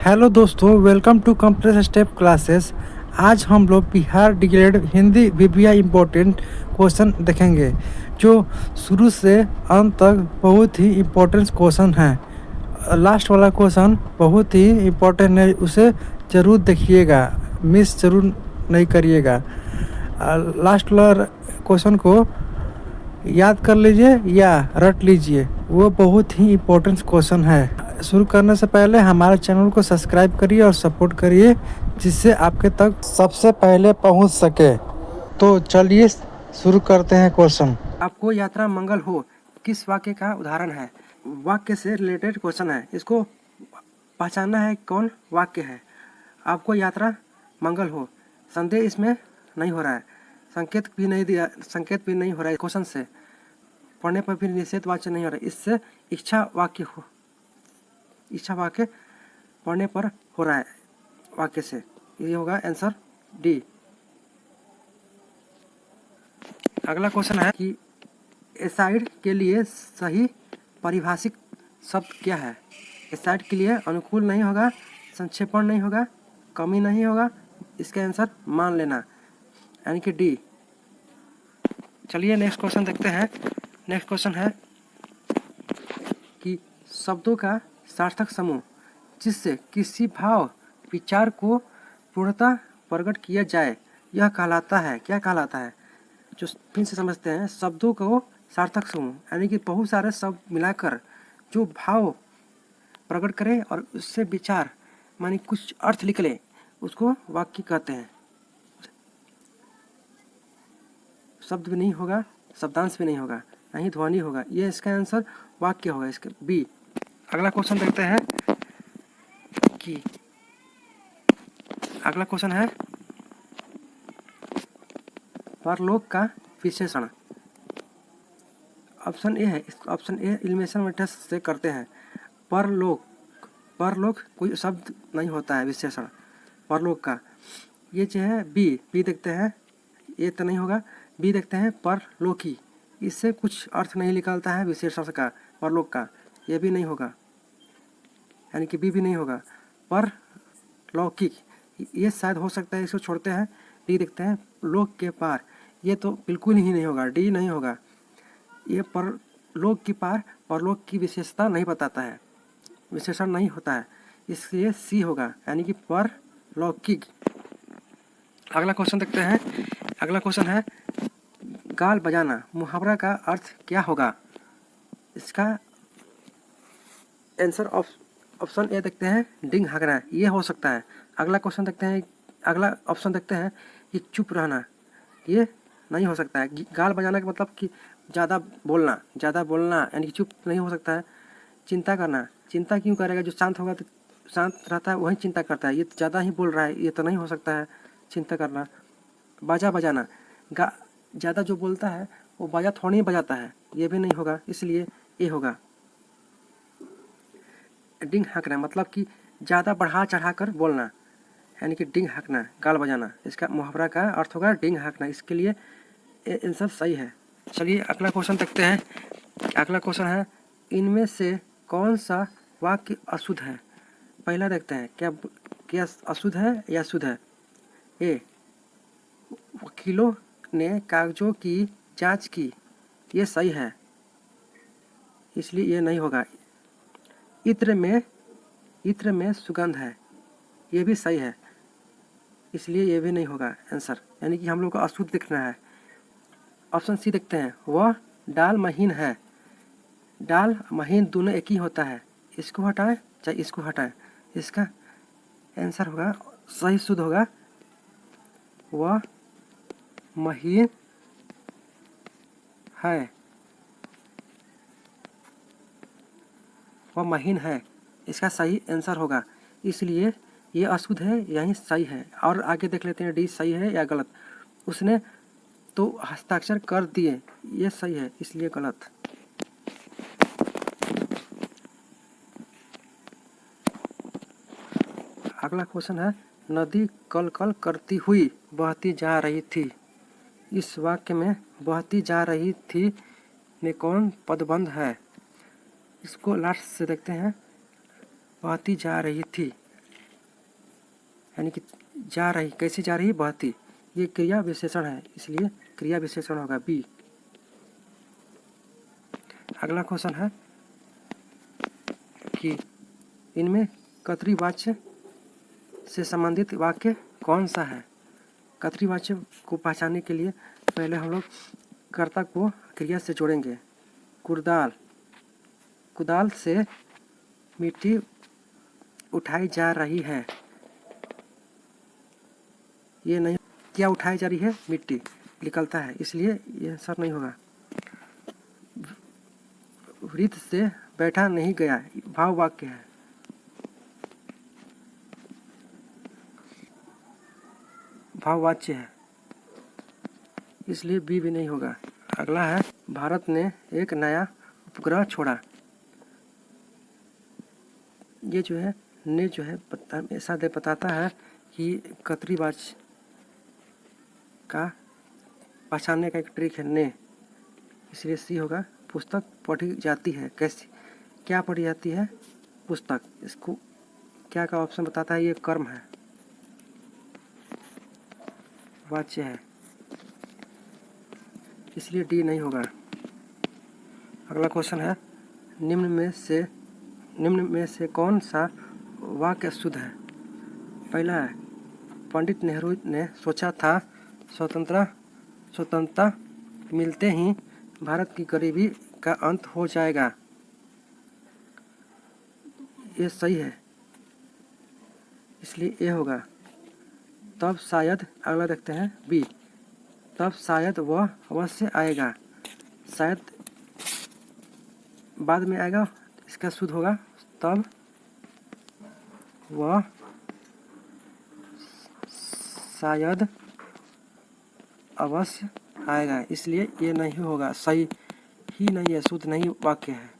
Hello दोस्तों, welcome to compress step classes. आज हम लोग बिहार डिग्रेड हिंदी विविया इम्पोर्टेंट क्वेश्चन देखेंगे जो शुरू से अंत तक बहुत ही इम्पोर्टेंट क्वेश्चन है। लास्ट वाला क्वेश्चन बहुत ही इम्पोर्टेंट है, उसे ज़रूर देखिएगा, मिस ज़रूर नहीं करिएगा। लास्ट वाला क्वेश्चन को याद कर लीजिए या रट लीजिए, वो बहुत ही इम्पोर्टेंट क्वेश्चन है। शुरू करने से पहले हमारे चैनल को सब्सक्राइब करिए और सपोर्ट करिए, जिससे आपके तक सबसे पहले पहुंच सके। तो चलिए शुरू करते हैं क्वेश्चन। आपको यात्रा मंगल हो किस वाक्य का उदाहरण है? वाक्य से रिलेटेड क्वेश्चन है, इसको पहचानना है कौन वाक्य है। आपको यात्रा मंगल हो, संदेह इसमें नहीं हो रहा है, संकेत भी नहीं हो रहा है क्वेश्चन से, पढ़ने पर भी निषेध वाक्य नहीं हो रहा है, इससे इच्छा वाक्य पढ़ने पर हो रहा है वाक्य से। ये होगा आंसर डी। अगला क्वेश्चन है कि एसाइड के लिए सही परिभाषित शब्द क्या है? एसाइड के लिए अनुकूल नहीं होगा, संक्षेपण नहीं होगा, कमी नहीं होगा, इसका आंसर मान लेना, यानी कि डी। चलिए नेक्स्ट क्वेश्चन देखते हैं। नेक्स्ट क्वेश्चन है कि शब्दों का सार्थक समूह जिससे किसी भाव विचार को पूर्णतः प्रकट किया जाए, यह कहलाता है, क्या कहलाता है? जो फिर से समझते हैं, शब्दों को सार्थक समूह यानी कि बहुत सारे शब्द मिलाकर जो भाव प्रकट करे और उससे विचार मानी कुछ अर्थ निकले, उसको वाक्य कहते हैं। शब्द भी नहीं होगा, शब्दांश भी नहीं होगा, नहीं ध्वनि होगा, ये इसका आंसर वाक्य होगा, इसका बी। अगला क्वेश्चन देखते हैं कि अगला क्वेश्चन है परलोक का विशेषण। ऑप्शन ए है, ऑप्शन ए एलिमिनेशन मेथड से करते हैं। परलोक कोई शब्द नहीं होता है विशेषण परलोक का। ये जो है बी देखते हैं, ये तो नहीं होगा। बी देखते हैं परलोकी, इससे कुछ अर्थ नहीं निकलता है विशेषण का परलोक का, ये भी नहीं होगा, यानी कि बी भी नहीं होगा। परलौकिक ये शायद हो सकता है, इसको छोड़ते हैं। डी देखते हैं लोक के पार, ये तो बिल्कुल ही नहीं होगा, डी नहीं होगा। ये परलोक की पार परलोक की विशेषता नहीं बताता है, विशेषण नहीं होता है, इसलिए सी होगा, यानी कि परलौकिक। अगला क्वेश्चन देखते हैं। अगला क्वेश्चन है गाल बजाना मुहावरा का अर्थ क्या होगा? इसका आंसर ऑप्शन ए देखते हैं डिंग हाँकना, ये हो सकता है। अगला क्वेश्चन देखते हैं, अगला ऑप्शन देखते हैं कि चुप रहना, ये नहीं हो सकता है। गाल बजाना का मतलब कि ज़्यादा बोलना यानी कि चुप नहीं हो सकता है। चिंता करना, चिंता क्यों करेगा? जो शांत होगा तो शांत रहता है वही चिंता करता है, ये तो ज़्यादा ही बोल रहा है, ये तो नहीं हो सकता है चिंता करना। बाजा बजाना, ज़्यादा जो बोलता है वो बाजा थोड़ी ही बजाता है, ये भी नहीं होगा, इसलिए ये होगा। डिंग हाँकना मतलब कि ज़्यादा बढ़ा चढ़ा कर बोलना, यानी कि डिंग हाँकना, गाल बजाना, इसका मुहावरा का अर्थ होगा डिंग हाँकना, इसके लिए आंसर सही है। चलिए अगला क्वेश्चन देखते हैं। अगला क्वेश्चन है इनमें से कौन सा वाक्य अशुद्ध है? पहला देखते हैं क्या अशुद्ध है या शुद्ध है। ए वकीलों ने कागजों की जांच की, ये सही है, इसलिए ये नहीं होगा। इत्र में सुगंध है, ये भी सही है, इसलिए ये भी नहीं होगा आंसर, यानी कि हम लोग को अशुद्ध दिखना है। ऑप्शन सी देखते हैं वह डाल महीन है, डाल महीन दोनों एक ही होता है, इसको हटाएं चाहे इसको हटाएं, इसका आंसर होगा सही शुद्ध होगा वह महीन है, वह महीन है, इसका सही आंसर होगा, इसलिए ये अशुद्ध है, यही सही है। और आगे देख लेते हैं डी सही है या गलत। उसने तो हस्ताक्षर कर दिए, ये सही है, इसलिए गलत। अगला क्वेश्चन है नदी कल कल करती हुई बहती जा रही थी, इस वाक्य में बहती जा रही थी में कौन पदबंध है? इसको लास्ट से देखते हैं। बहती जा रही थी, यानी कि जा रही, कैसे जा रही, बहती, ये क्रिया विशेषण है, इसलिए क्रिया विशेषण होगा बी। अगला क्वेश्चन है कि इनमें कर्तृवाच्य से संबंधित वाक्य कौन सा है। कर्तृवाच्य को पहचानने के लिए पहले हम लोग कर्ता को क्रिया से जोड़ेंगे। कुदाल, कुदाल से मिट्टी उठाई जा रही है, ये नहीं, क्या उठाई जा रही है, मिट्टी निकलता है, इसलिए यह आंसर नहीं होगा। वृद्ध से बैठा नहीं गया, भाव वाक्य है, भाववाच्य है, इसलिए बी भी नहीं होगा। अगला है भारत ने एक नया उपग्रह छोड़ा, ये जो है ने जो है ऐसा बताता है कि कर्तृवाच्य का पहचानने का एक ट्रिक है ने, इसलिए सी होगा। पुस्तक पढ़ी जाती है, कैसी, क्या पढ़ी जाती है, पुस्तक, इसको क्या का ऑप्शन बताता है, ये कर्म है, वाच्य है, इसलिए डी नहीं होगा। अगला क्वेश्चन है निम्न में से कौन सा वाक्य शुद्ध है। पहला है पंडित नेहरू ने सोचा था स्वतंत्रता मिलते ही भारत की गरीबी का अंत हो जाएगा, ये सही है, इसलिए ए होगा। तब शायद, अगला देखते हैं बी, तब शायद वह अवश्य आएगा, शायद बाद में आएगा, इसका शुद्ध होगा तब वह शायद अवश्य आएगा, इसलिए ये नहीं होगा, सही ही नहीं है, शुद्ध नहीं वाक्य है,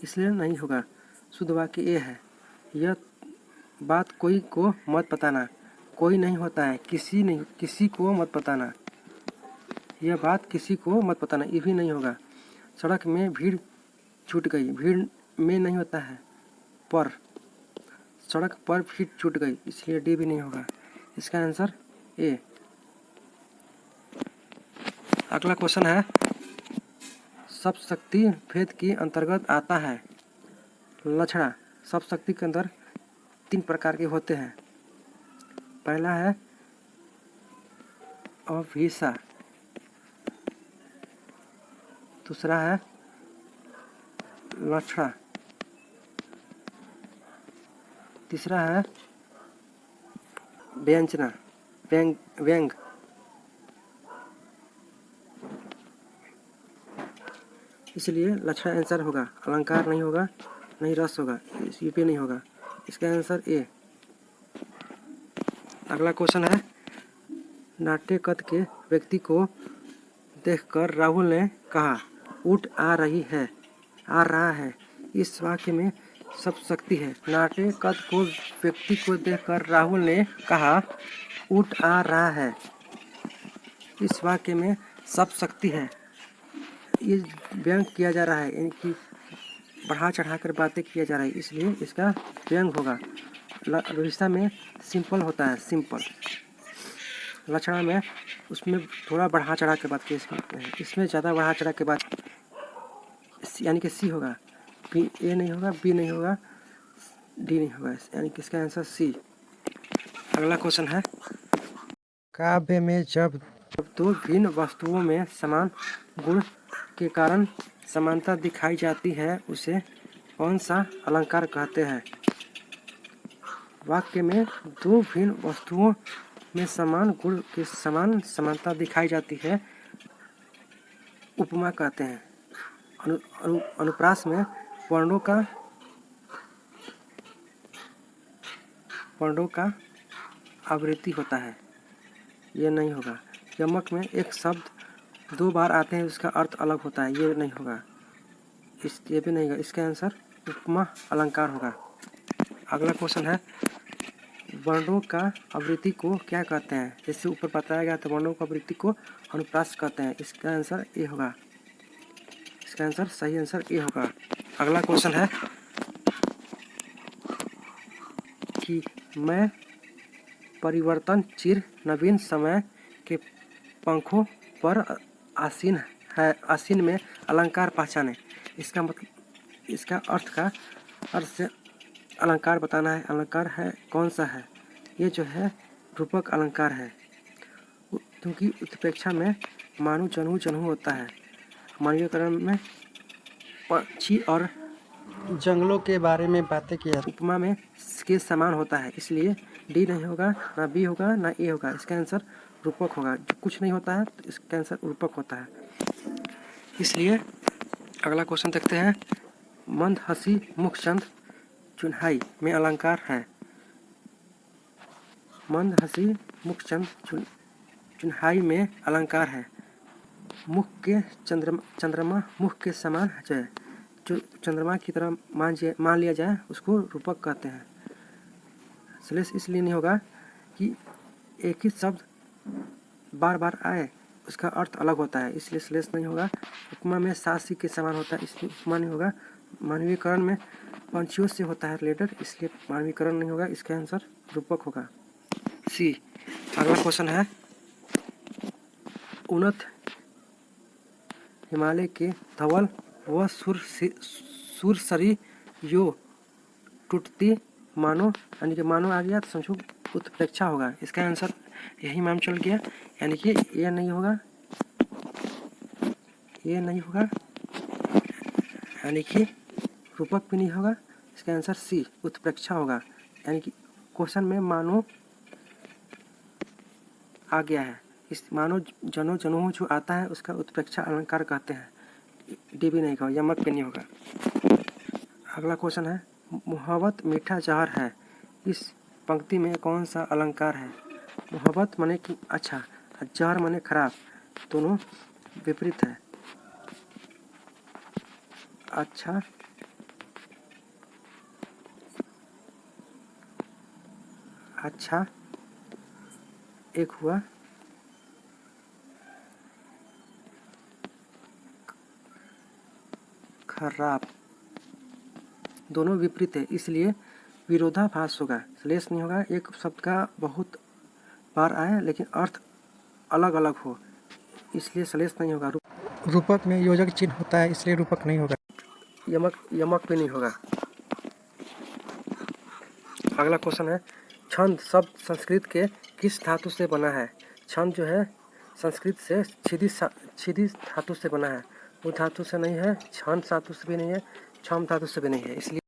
इसलिए नहीं होगा। शुद्ध वाक्य ये है, यह बात कोई को मत बताना, कोई नहीं होता है, किसी को मत बताना, यह बात किसी को मत बताना, ये भी नहीं होगा। सड़क में भीड़ छूट गई, भीड़ में नहीं होता है, पर, सड़क पर भीड़ छूट गई, इसलिए डी भी नहीं होगा, इसका आंसर ए। अगला क्वेश्चन है सप्तशक्ति भेद के अंतर्गत आता है लक्षणा। सप्तशक्ति के अंदर 3 प्रकार के होते हैं। पहला है अभिसा, दूसरा है लक्षणा, तीसरा है व्यंजना, व्यंग। इसलिए लक्षण आंसर होगा, अलंकार नहीं होगा, नहीं रस होगा, ये भी नहीं होगा, इसका आंसर ए। अगला क्वेश्चन है नाट्य कद के व्यक्ति को देखकर राहुल ने कहा ऊँट आ रहा है, इस वाक्य में सप्तशक्ति है। नाट्य कद को व्यक्ति को देखकर राहुल ने कहा ऊँट आ रहा है, इस वाक्य में सप्तशक्ति है, ये व्यंग किया जा रहा है, यानी कि बढ़ा चढ़ा कर बातें किया जा रहा है, इसलिए इसका व्यंग होगा। रिश्ता में सिंपल होता है, सिंपल। लक्षणा में उसमें थोड़ा बढ़ा चढ़ा के बात की, इसमें ज़्यादा बढ़ा चढ़ा के बात, यानी कि सी होगा, बी ए नहीं होगा, बी नहीं होगा, डी नहीं होगा, यानी कि इसका आंसर सी। अगला क्वेश्चन है काव्य में जब दो भिन्न वस्तुओं में समान गुण के कारण समानता दिखाई जाती है उसे कौन सा अलंकार कहते हैं। वाक्य में दो भिन्न वस्तुओं में समान गुण के समान समानता दिखाई जाती है, उपमा कहते हैं। अनुप्रास में वर्णों का आवृत्ति होता है, ये नहीं होगा। यमक में एक शब्द 2 बार आते हैं, उसका अर्थ अलग होता है, ये नहीं होगा, ये भी नहीं होगा, इसका आंसर उपमा अलंकार होगा। अगला क्वेश्चन है वर्णों का आवृत्ति को क्या कहते हैं। जैसे ऊपर बताया गया तो वर्णों का आवृत्ति को अनुप्रास कहते हैं, इसका आंसर ए होगा, इसका आंसर सही आंसर ए होगा। अगला क्वेश्चन है कि मैं परिवर्तन चिर नवीन समय के पंखों पर आसीन है, आसीन में अलंकार पहचाने। इसका मतलब, इसका अर्थ से अलंकार बताना है। अलंकार है कौन सा है? ये जो है रूपक अलंकार है, क्योंकि उत्प्रेक्षा में मानु जनु जनु होता है। मानवीकरण में पक्षी और जंगलों के बारे में बातें किया, उपमा में के समान होता है, इसलिए डी नहीं होगा, ना बी होगा, ना ए होगा। इसका आंसर रूपक होगा। कुछ नहीं होता है तो इसका आंसर रूपक होता है। इसलिए अगला क्वेश्चन देखते हैं। मंद हंसी मुखचंद चुन्हाई में अलंकार है। मंद हंसी मुखचंद चुन्हाई में अलंकार है। मुख के चंद्रमा मुख के समान है, जो चंद्रमा की तरह मान लिया जाए उसको रूपक कहते हैं। श्लेष इसलिए नहीं होगा कि एक ही शब्द बार बार आए, उसका अर्थ अलग होता है, इसलिए श्लेष नहीं होगा। उपमा में सासी के समान होता है, इसलिए उपमा नहीं होगा। मानवीकरण में पंछियों से होता है रिलेटेड, इसलिए मानवीकरण नहीं होगा। इसका आंसर रूपक होगा, सी। अगला क्वेश्चन है। उन्नत हिमालय के धवल व सुरसरी यो टूटती मानो, यानी कि मानो आ गया तो समझो उत्प्रेक्षा होगा। इसका आंसर यही मान चल गया, यानी कि ये नहीं होगा, ये नहीं होगा, यानी कि रूपक भी नहीं होगा। इसका आंसर सी उत्प्रेक्षा होगा, यानी कि क्वेश्चन में मानो आ गया है। इस मानो जनो जनो जो आता है उसका उत्प्रेक्षा अलंकार कहते हैं। डी भी नहीं होगा, यमक भी नहीं होगा। अगला क्वेश्चन है। मोहब्बत मीठा जहर है, इस पंक्ति में कौन सा अलंकार है? मोहब्बत माने कि अच्छा, जहर माने खराब, दोनों विपरीत है। अच्छा अच्छा एक हुआ खराब, दोनों विपरीत है, इसलिए विरोधाभास होगा। श्लेष नहीं होगा। एक शब्द का बहुत बार आए लेकिन अर्थ अलग अलग हो, इसलिए श्लेष नहीं होगा। रूपक में योजक चिन्ह होता है, इसलिए रूपक नहीं होगा। यमक भी नहीं होगा। अगला क्वेश्चन है। छंद शब्द संस्कृत के किस धातु से बना है? छंद जो है संस्कृत से छिदी धातु से बना है, वो धातु से नहीं है। छंद धातु से भी नहीं है, छम धातु से भी नहीं है, इसलिए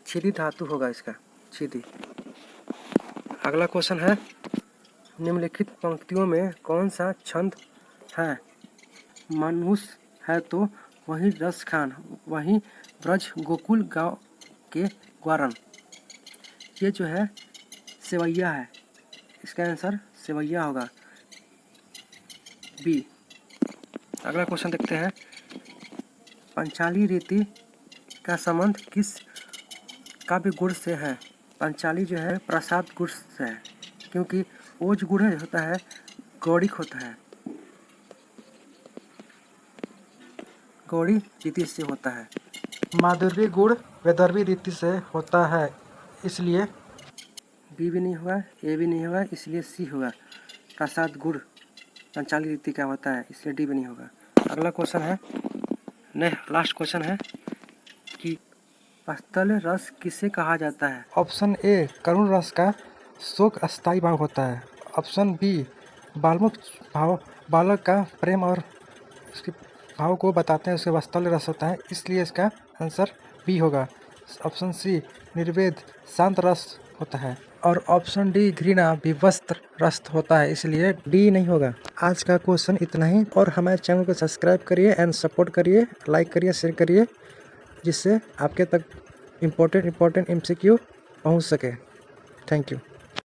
छिदी धातु होगा इसका, छिदी। अगला क्वेश्चन है। निम्नलिखित पंक्तियों में कौन सा छंद है? मनुष्य है तो वही रस खान, वही ब्रज गोकुल गांव के ग्वारन। ये जो है सेवैया है, इसका आंसर सेवैया होगा, बी। अगला क्वेश्चन देखते हैं। पंचाली रीति का संबंध किस काव्य गुण से है? पंचाली जो है प्रसाद गुण से है, क्योंकि ओज गुण होता है गौड़िक होता है, गौड़ी रीति से होता है। माधुर्य गुण वैदर्भी रीति से होता है, इसलिए बी भी नहीं होगा, ए भी नहीं होगा, इसलिए सी होगा। प्रसाद गुण पंचाली रीति का होता है, इसलिए डी भी नहीं होगा। अगला क्वेश्चन है, लास्ट क्वेश्चन है कि पस्तल रस किसे कहा जाता है? ऑप्शन ए करुण रस का शोक अस्थायी भाव होता है। ऑप्शन बी बालमुख भाव, बालक का प्रेम और उसके भाव को बताते हैं, उसे वस्तल रस होता है, इसलिए इसका आंसर बी होगा। ऑप्शन सी निर्वेद शांत रस होता है, और ऑप्शन डी घृणा विवस्त्र रस होता है, इसलिए डी नहीं होगा। आज का क्वेश्चन इतना ही, और हमारे चैनल को सब्सक्राइब करिए एंड सपोर्ट करिए, लाइक करिए, शेयर करिए, जिससे आपके तक इम्पोर्टेंट MCQ पहुंच सके। Thank you.